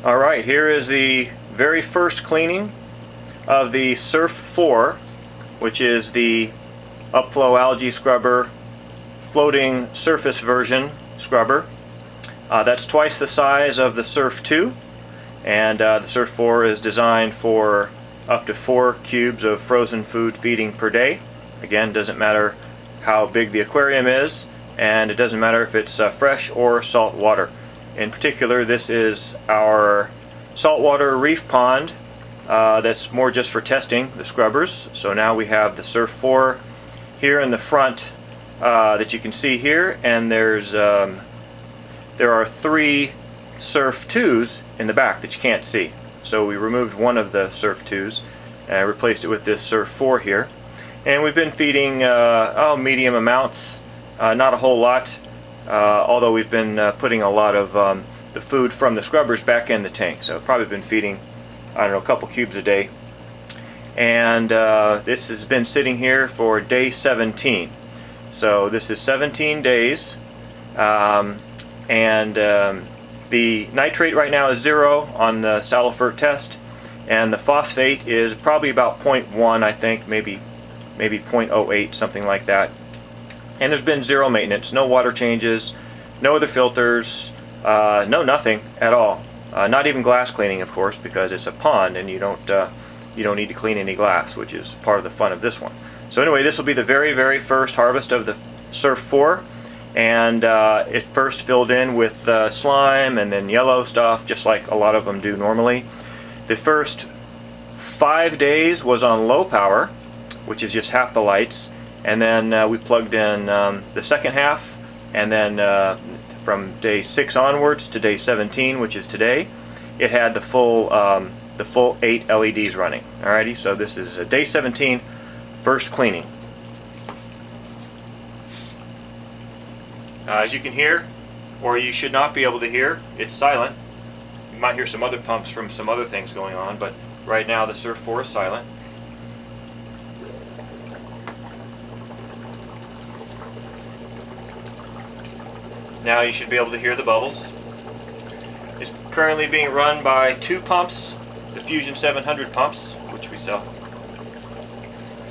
Alright, here is the very first cleaning of the SURF4, which is the upflow algae scrubber floating surface version scrubber. That's twice the size of the SURF2, and the SURF4 is designed for up to 4 cubes of frozen food feeding per day. Again, doesn't matter how big the aquarium is, and it doesn't matter if it's fresh or salt water. In particular, this is our saltwater reef pond that's more just for testing the scrubbers. So now we have the SURF4 here in the front that you can see here, and there are 3 SURF2s in the back that you can't see. So we removed one of the SURF2s and replaced it with this SURF4 here. And we've been feeding medium amounts, not a whole lot, although we've been putting a lot of the food from the scrubbers back in the tank. So I've probably been feeding, I don't know, a couple cubes a day. And this has been sitting here for day 17. So this is 17 days. The nitrate right now is 0 on the Salifert test, and the phosphate is probably about 0.1, I think, maybe 0.08, something like that. And there's been 0 maintenance, no water changes, no other filters, no nothing at all. Not even glass cleaning, of course, because it's a pond and you don't need to clean any glass, which is part of the fun of this one. So anyway, this will be the very first harvest of the SURF4. And it first filled in with slime and then yellow stuff, just like a lot of them do normally. The first 5 days was on low power, which is just half the lights, and then we plugged in the second half, and then from day 6 onwards to day 17, which is today, it had the full 8 LEDs running. Alrighty, so this is day 17, first cleaning. As you can hear, or you should not be able to hear, it's silent. You might hear some other pumps from some other things going on, but right now the SURF4 is silent. Now you should be able to hear the bubbles. It's currently being run by 2 pumps, the Fusion 700 pumps, which we sell.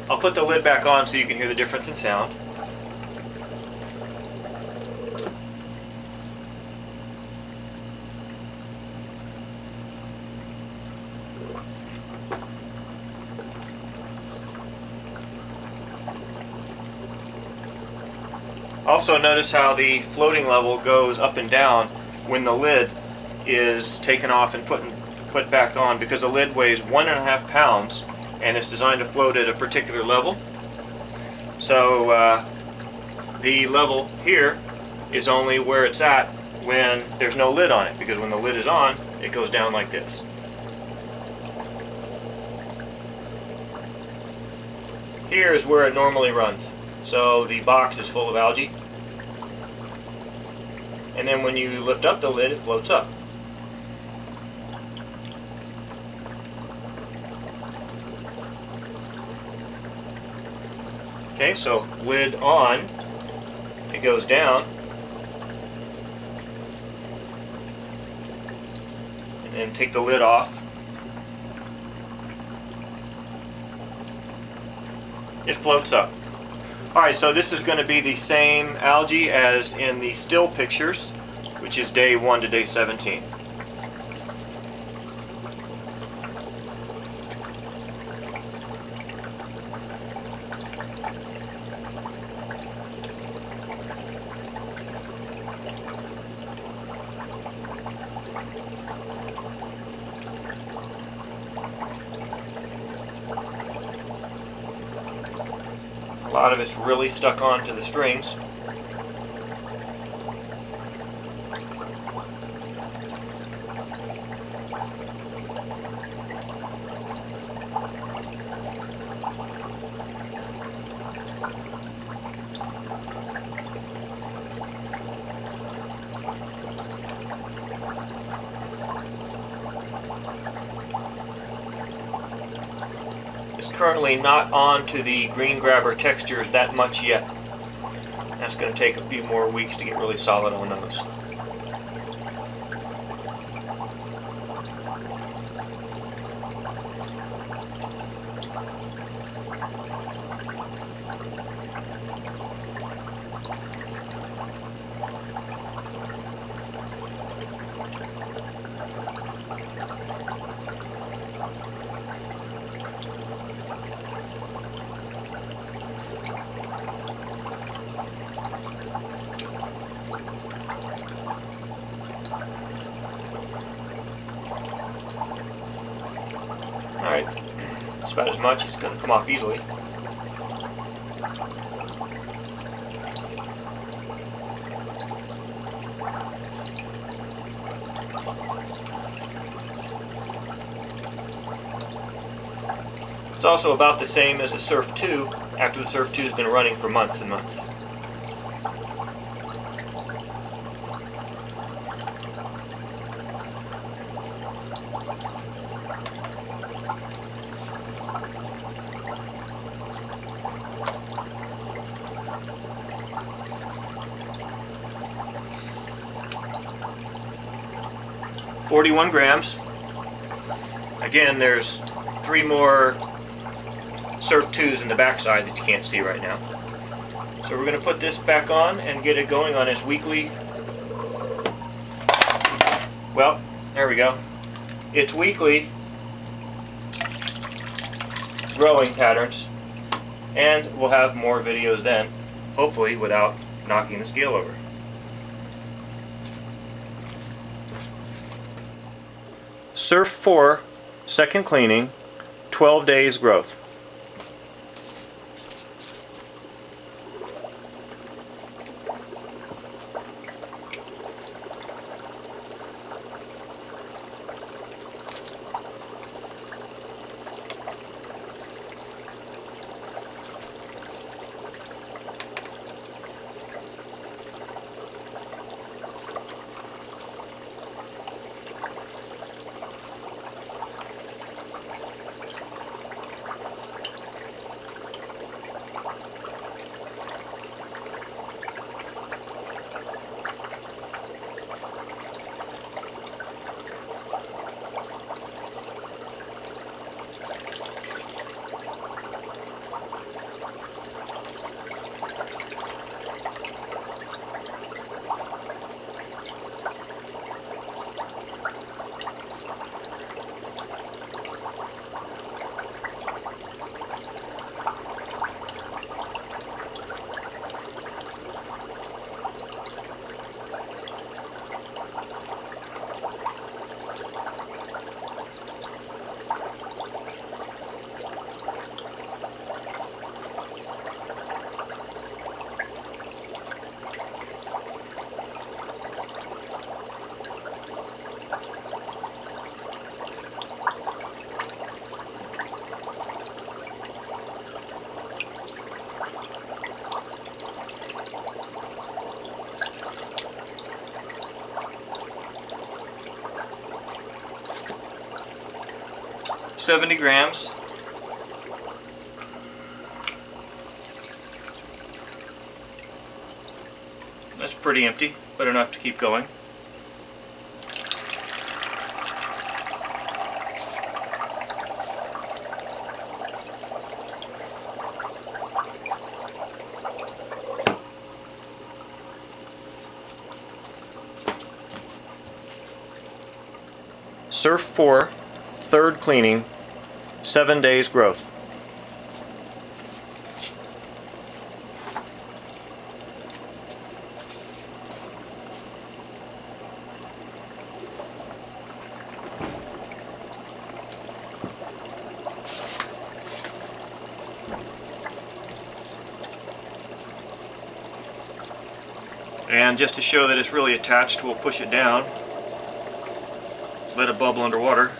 I'll put the lid back on so you can hear the difference in sound. Also notice how the floating level goes up and down when the lid is taken off and put back on, because the lid weighs 1.5 pounds and it's designed to float at a particular level. So the level here is only where it's at when there's no lid on it, because when the lid is on, it goes down like this. Here is where it normally runs. So the box is full of algae, and then when you lift up the lid, it floats up. Okay, so lid on, it goes down, and then take the lid off. It floats up. Alright, so this is going to be the same algae as in the still pictures, which is day 1 to day 17. A lot of it's really stuck onto the strings. It's currently not onto the green grabber textures that much yet. That's going to take a few more weeks to get really solid on those. about as much. It's going to come off easily. It's also about the same as a Surf 2 after the Surf 2 has been running for months and months. $41 grams. Again, there's 3 more Surf 2s in the backside that you can't see right now. So we're going to put this back on and get it going on its weekly, well, there we go, its weekly growing patterns, and we'll have more videos then, hopefully without knocking the scale over. Surf 4 second cleaning, 12 days growth. $70 grams. That's pretty empty, but enough to keep going. Surf 4 third cleaning, 7 days growth. And just to show that it's really attached, we'll push it down, let it bubble underwater.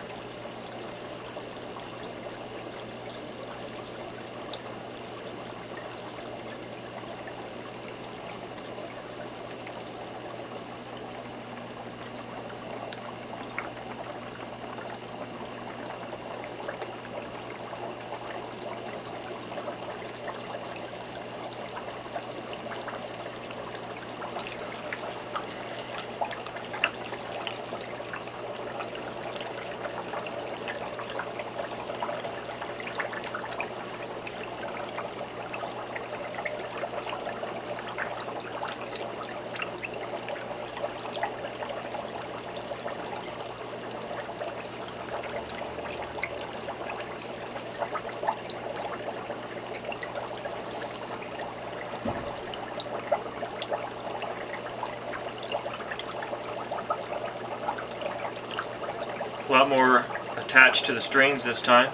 A lot more attached to the strings this time.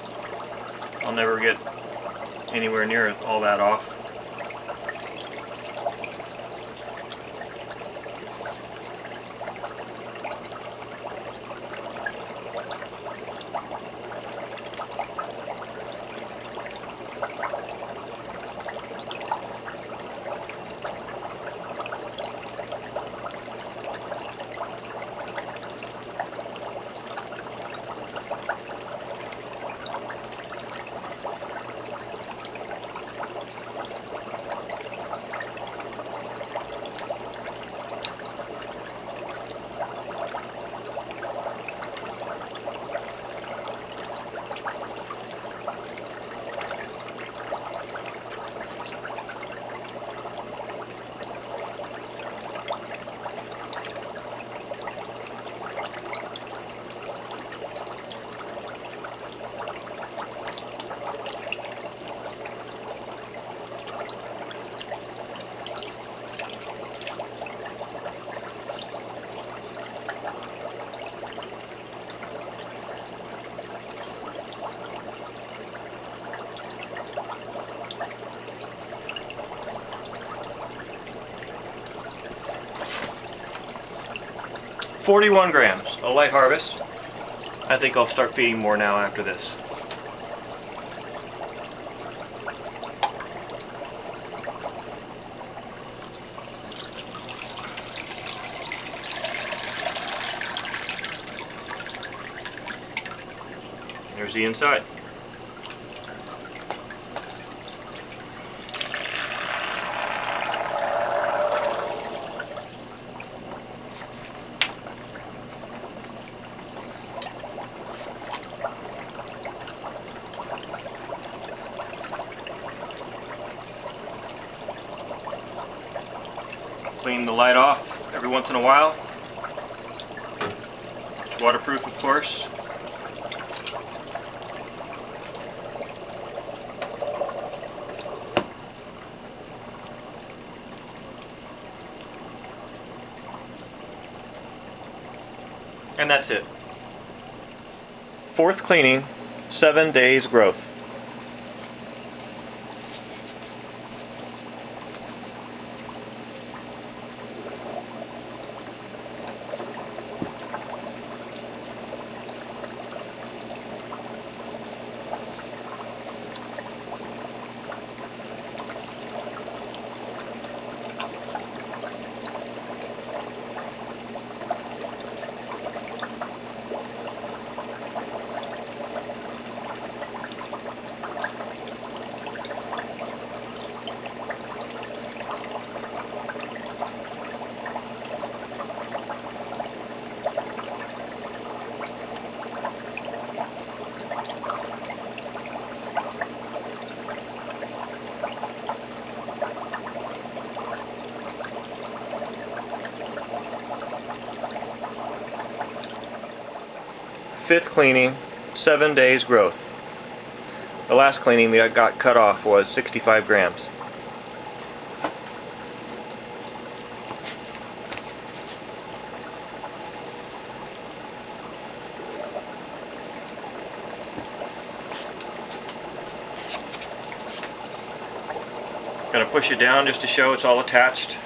I'll never get anywhere near all that off. $41 grams, a light harvest. I think I'll start feeding more now after this. There's the inside. Clean the light off every once in a while. It's waterproof, of course. And that's it. Fourth cleaning, 7 days growth. Fifth cleaning, 7 days growth. The last cleaning we got cut off was 65 grams. Gonna push it down just to show it's all attached.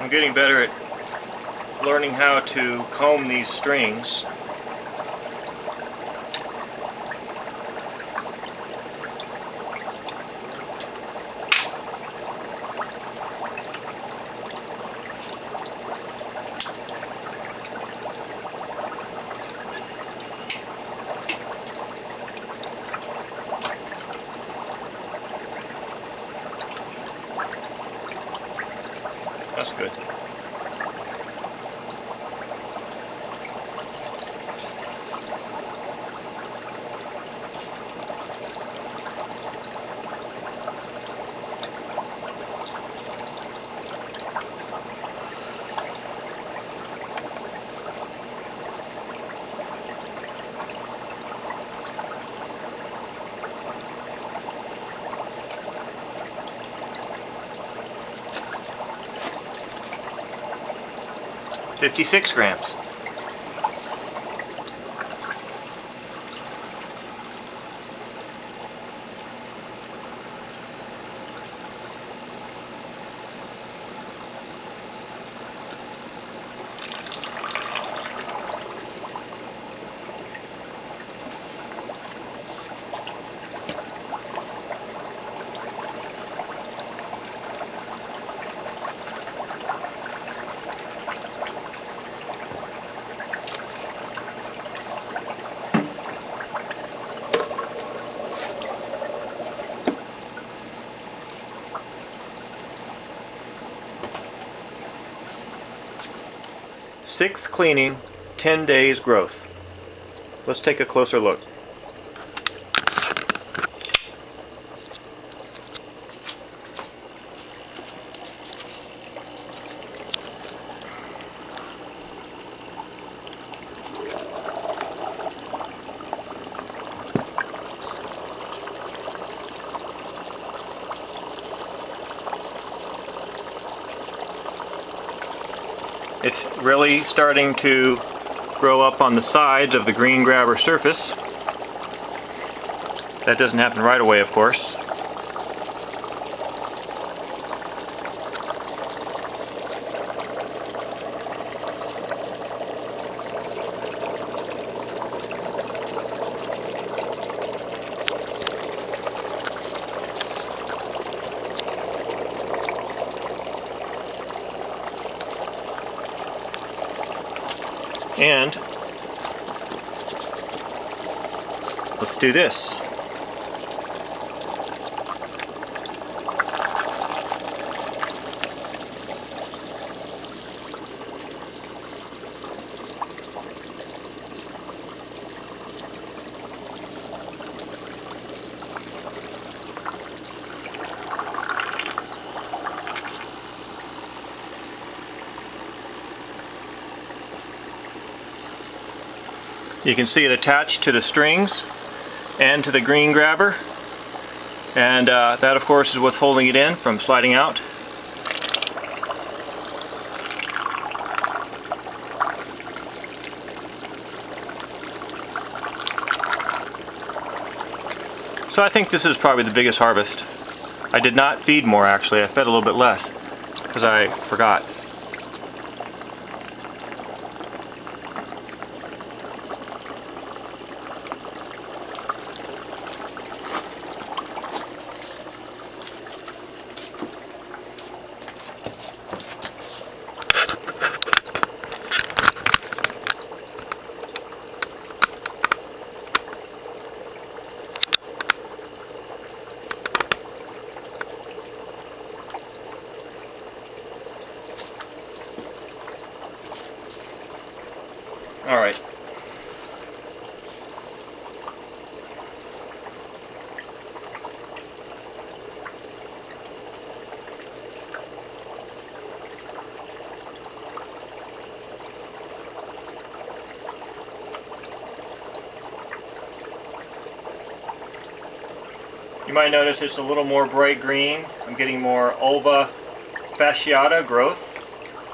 I'm getting better at learning how to comb these strings. That's good. $56 grams. Sixth cleaning, 10 days growth. Let's take a closer look. It's really starting to grow up on the sides of the green grabber surface. That doesn't happen right away, of course. And let's do this. You can see it attached to the strings and to the green grabber, and that of course is what's holding it in from sliding out. So I think this is probably the biggest harvest. I did not feed more actually, I fed a little bit less because I forgot. All right. You might notice it's a little more bright green. I'm getting more ulva fasciata growth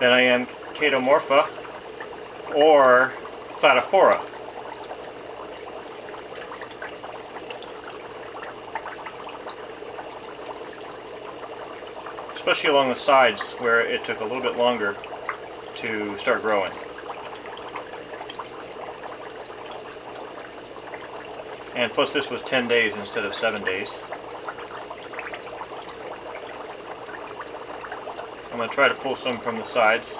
than I am chaetomorpha or cladophora. especially along the sides where it took a little bit longer to start growing. And plus this was 10 days instead of 7 days. I'm going to try to pull some from the sides.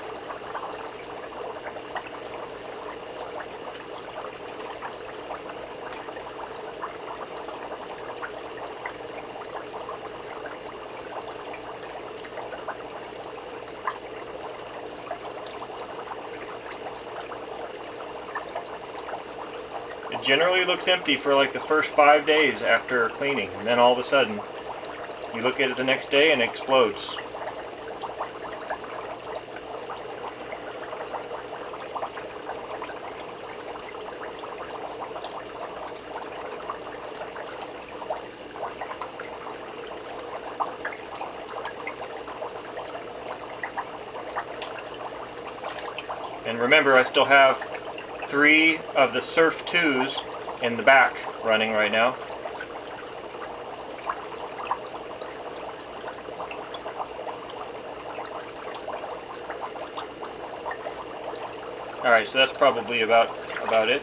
It generally looks empty for like the first 5 days after cleaning, and then all of a sudden you look at it the next day and it explodes. And remember, I still have 3 of the SURF2s in the back running right now. Alright, so that's probably about it.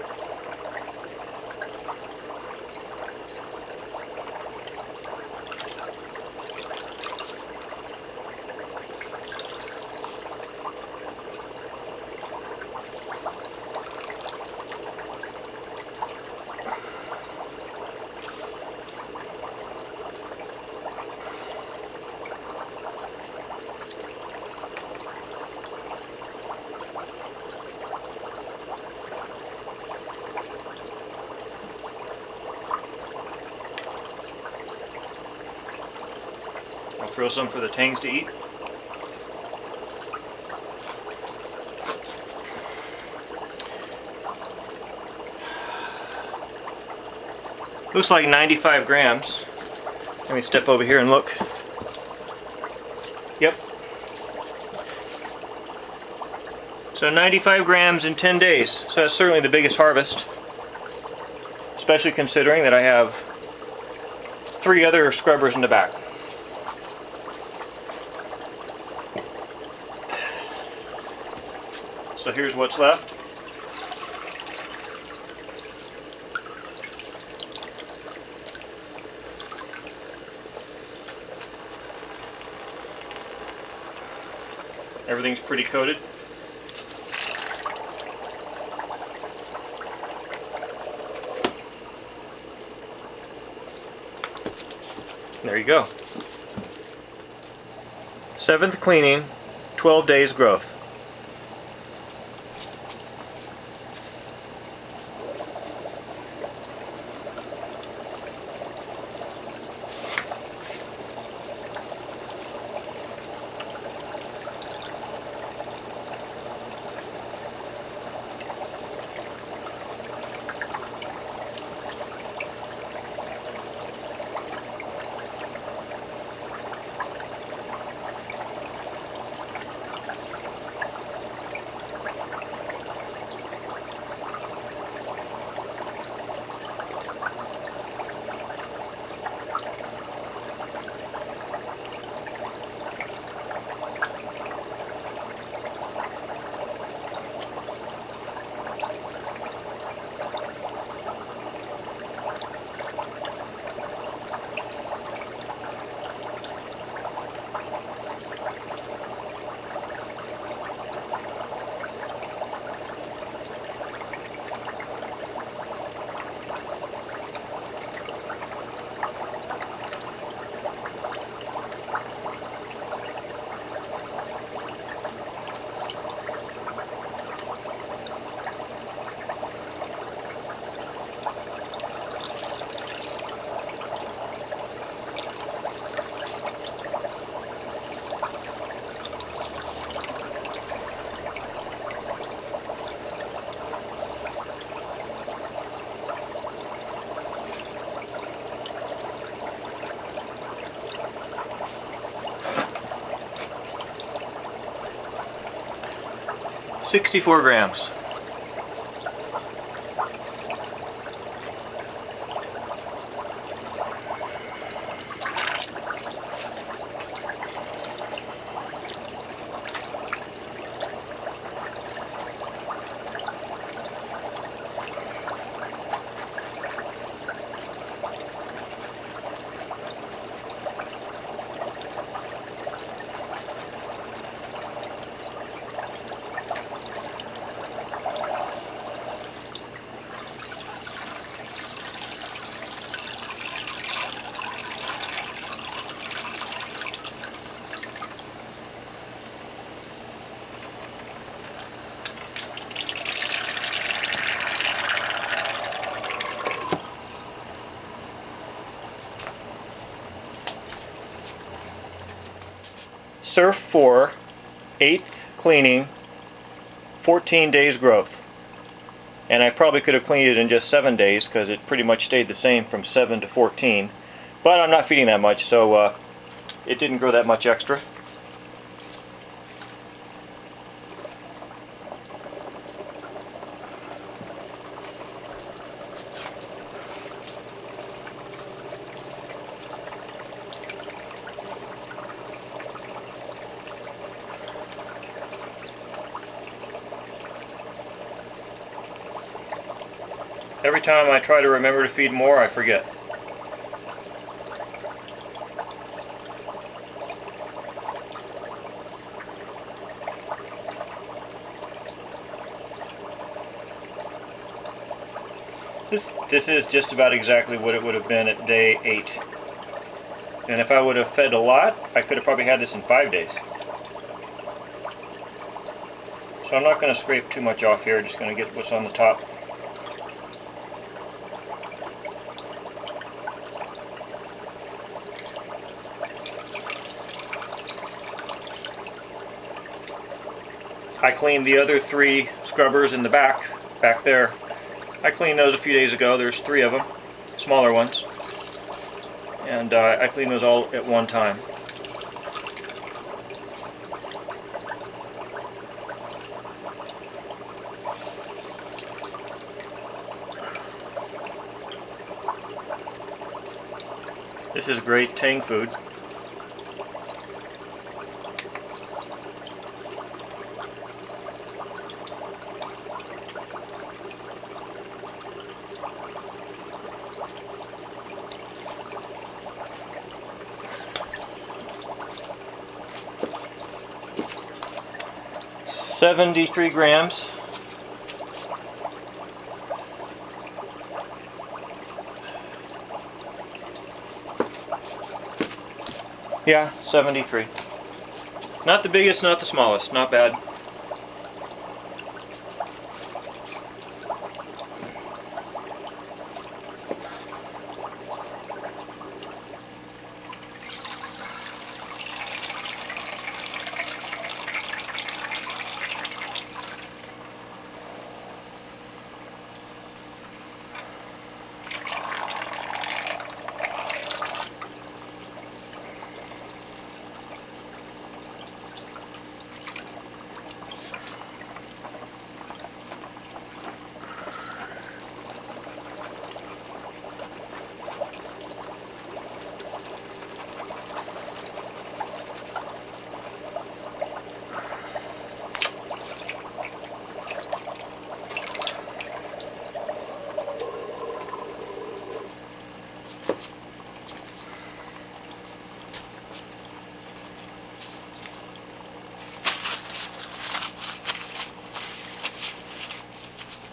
I'll throw some for the tangs to eat. Looks like 95 grams. Let me step over here and look. Yep. So 95 grams in 10 days. So that's certainly the biggest harvest. Especially considering that I have 3 other scrubbers in the back. So here's what's left. Everything's pretty coated. There you go. 7th cleaning, 12 days growth. $64 grams. SURF4 8th cleaning, 14 days growth. And I probably could have cleaned it in just 7 days because it pretty much stayed the same from 7 to 14. But I'm not feeding that much, so it didn't grow that much extra. Every time I try to remember to feed more, I forget. This is just about exactly what it would have been at day 8. And if I would have fed a lot, I could have probably had this in 5 days. So I'm not going to scrape too much off here, just going to get what's on the top. I cleaned the other 3 scrubbers in the back there. I cleaned those a few days ago. There's 3 of them, smaller ones. And I cleaned those all at one time. This is great tang food. $73 grams. Yeah, 73. Not the biggest, not the smallest, not bad.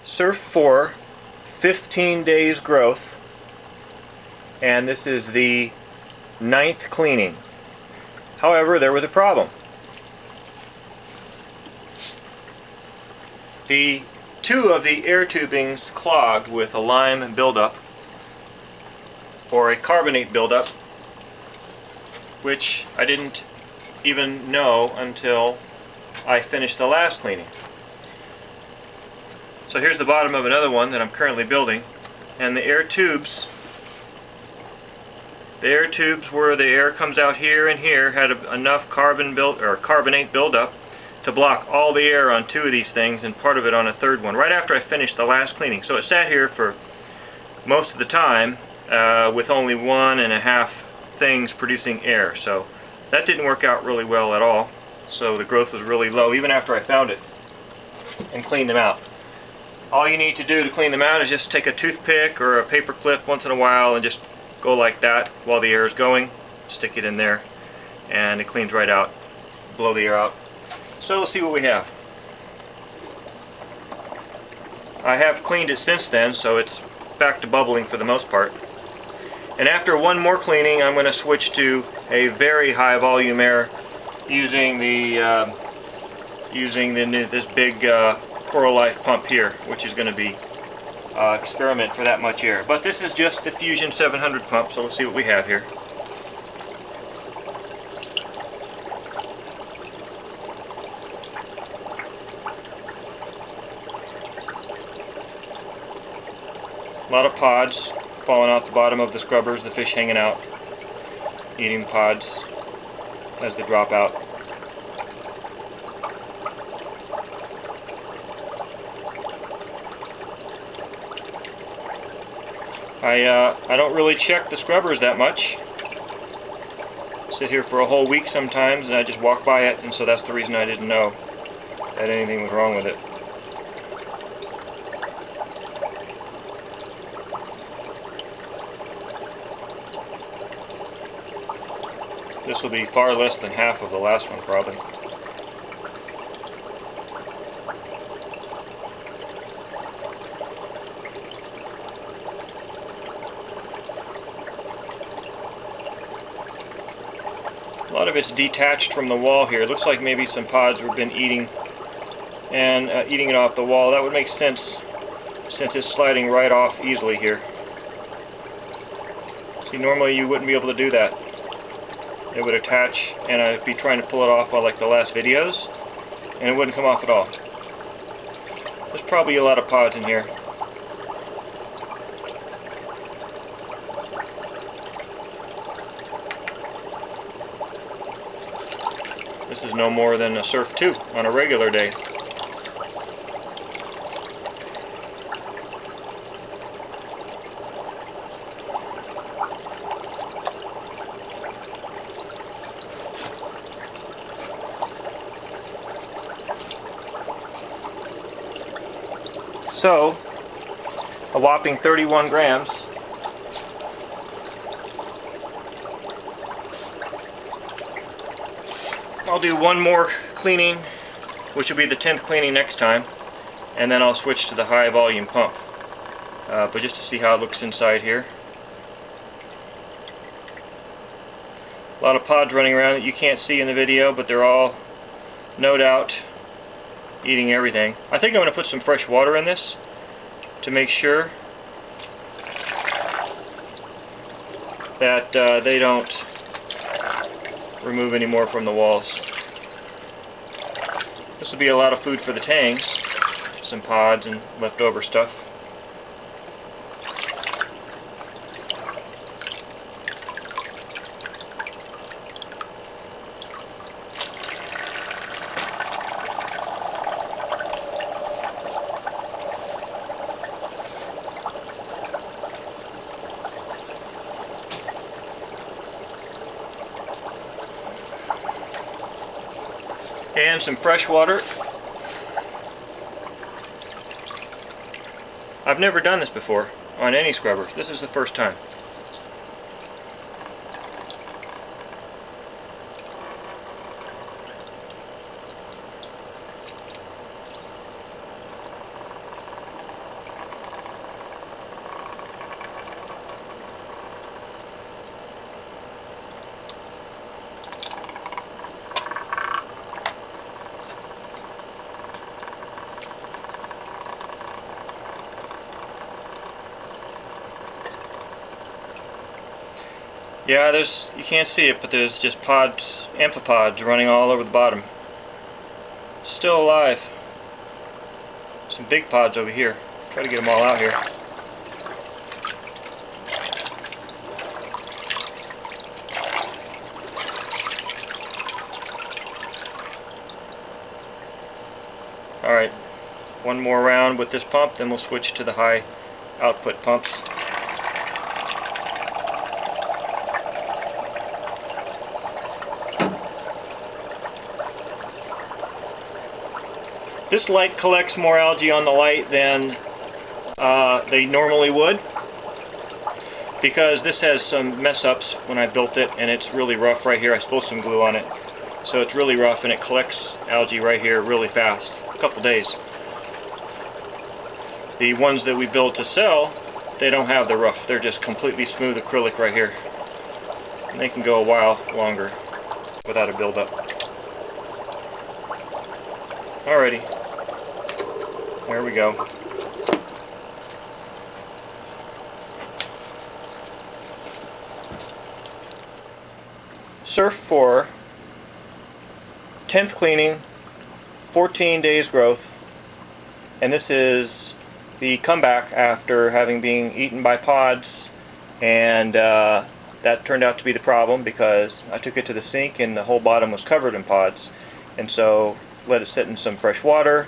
SURF4, 15 days growth, and this is the 9th cleaning. However, there was a problem. The 2 of the air tubings clogged with a lime buildup, or a carbonate buildup, which I didn't even know until I finished the last cleaning. So here's the bottom of another one that I'm currently building, and the air tubes where the air comes out here and here had enough carbonate buildup to block all the air on 2 of these things and part of it on a 3rd one, right after I finished the last cleaning. So it sat here for most of the time with only 1.5 things producing air. So that didn't work out really well at all. So the growth was really low even after I found it and cleaned them out. All you need to do to clean them out is just take a toothpick or a paper clip once in a while and just go like that while the air is going. Stick it in there and it cleans right out. Blow the air out. So let's see what we have. I have cleaned it since then, so it's back to bubbling for the most part. And after one more cleaning, I'm going to switch to a very high volume air using this big Coralife pump here, which is going to be experiment for that much air. But this is just the Fusion 700 pump, so let's see what we have here. A lot of pods falling out the bottom of the scrubbers, the fish hanging out, eating pods as they drop out. I don't really check the scrubbers that much. Sit here for a whole week sometimes and I just walk by it, and so that's the reason I didn't know that anything was wrong with it. This will be far less than half of the last one, probably. A lot of it's detached from the wall here. It looks like maybe some pods have been eating it off the wall. That would make sense since it's sliding right off easily here. See, normally you wouldn't be able to do that. It would attach and I'd be trying to pull it off like the last videos and it wouldn't come off at all. There's probably a lot of pods in here. This is no more than a surf 2 on a regular day. So, a whopping 31 grams. I'll do one more cleaning, which will be the 10th cleaning next time, and then I'll switch to the high volume pump. But just to see how it looks inside here. A lot of pods running around that you can't see in the video, but they're all, no doubt, eating everything. I think I'm going to put some fresh water in this to make sure that they don't remove any more from the walls. This will be a lot of food for the tangs, some pods and leftover stuff. And some fresh water. I've never done this before on any scrubbers. This is the first time. Yeah, you can't see it, but there's just pods, amphipods running all over the bottom. Still alive. Some big pods over here. Try to get them all out here. Alright, one more round with this pump, then we'll switch to the high output pumps. This light collects more algae on the light than they normally would, because this has some mess ups when I built it, and it's really rough right here. I spilled some glue on it, so it's really rough and it collects algae right here really fast, a couple days. The ones that we build to sell, they don't have the rough, they're just completely smooth acrylic right here, and they can go a while longer without a buildup. Alrighty, there we go. SURF4, 10th cleaning, 14 days growth, and this is the comeback after having been eaten by pods, and that turned out to be the problem because I took it to the sink and the whole bottom was covered in pods, and so let it sit in some fresh water,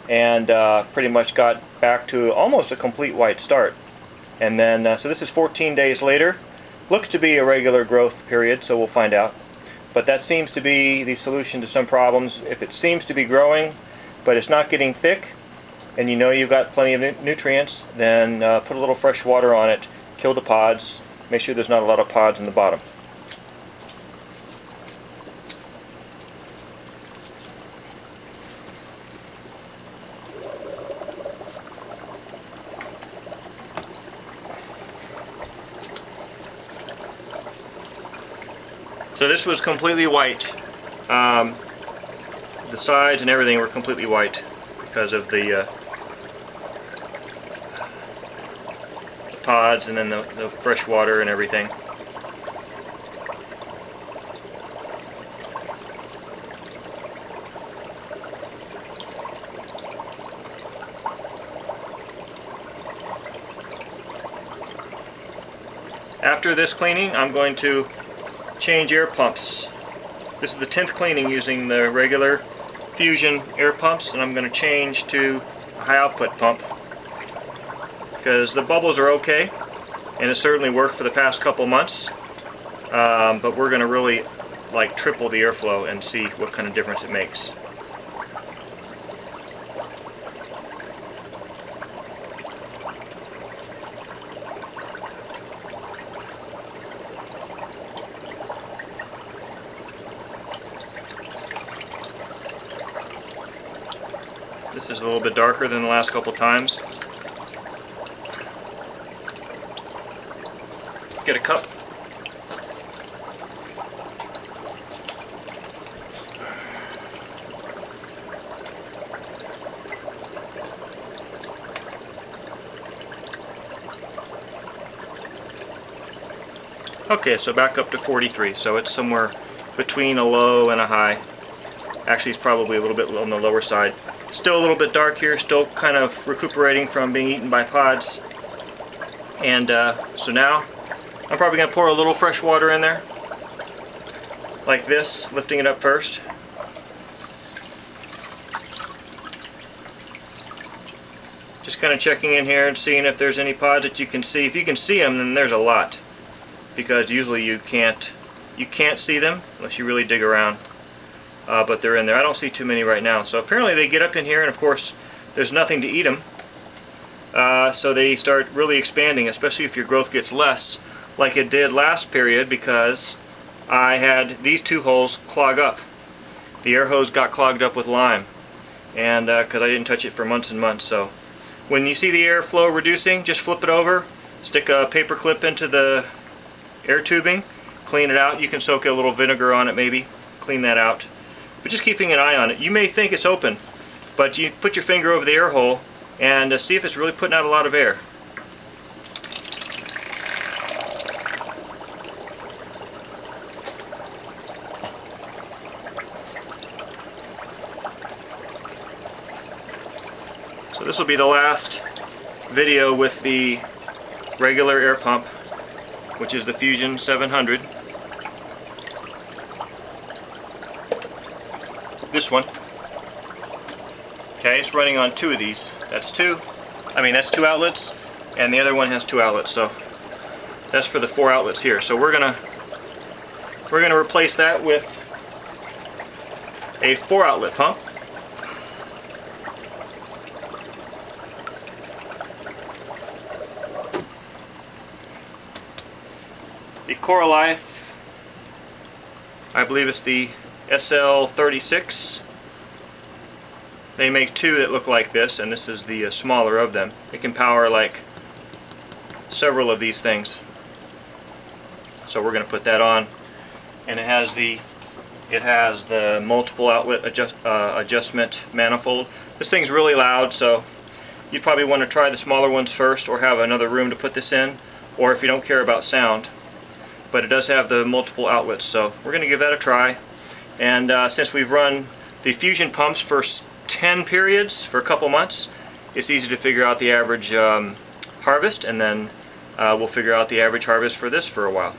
and pretty much got back to almost a complete white start. And then so this is 14 days later. Looks to be a regular growth period, so we'll find out. But that seems to be the solution to some problems. If it seems to be growing but it's not getting thick, and you know you've got plenty of nutrients, then put a little fresh water on it, kill the pods, make sure there's not a lot of pods in the bottom. So this was completely white. The sides and everything were completely white because of the pods and then the fresh water and everything. After this cleaning, I'm going to change air pumps. This is the 10th cleaning using the regular Fusion air pumps, and I'm going to change to a high output pump because the bubbles are okay and it certainly worked for the past couple months, but we're going to really like triple the airflow and see what kind of difference it makes. This is a little bit darker than the last couple times. Let's get a cup. Okay, so back up to 43, so it's somewhere between a low and a high. Actually, it's probably a little bit on the lower side. Still a little bit dark here, still kind of recuperating from being eaten by pods. And so now I'm probably going to pour a little fresh water in there, like this, lifting it up first. Just kind of checking in here and seeing if there's any pods that you can see. If you can see them, then there's a lot, because usually you can't see them unless you really dig around. But they're in there. I don't see too many right now. So apparently they get up in here, and of course there's nothing to eat them. So they start really expanding, especially if your growth gets less, like it did last period, because I had these two holes clog up. The air hose got clogged up with lime, and because I didn't touch it for months and months. So when you see the airflow reducing, just flip it over, stick a paper clip into the air tubing, clean it out. You can soak a little vinegar on it maybe, clean that out. But just keeping an eye on it. You may think it's open, but you put your finger over the air hole and see if it's really putting out a lot of air. So this will be the last video with the regular air pump, which is the Fusion 700. This one. Okay, it's running on two of these. That's two outlets, and the other one has two outlets, so that's for the 4 outlets here. So we're gonna replace that with a 4 outlet pump. The Coralife, I believe it's the SL36. They make two that look like this, and this is the smaller of them. It can power like several of these things. So we're going to put that on, and it has the multiple outlet adjustment manifold. This thing's really loud, so you probably want to try the smaller ones first, or have another room to put this in, or if you don't care about sound. But it does have the multiple outlets, so we're going to give that a try. And since we've run the Fusion pumps for 10 periods for a couple months, it's easy to figure out the average harvest, and then we'll figure out the average harvest for this for a while.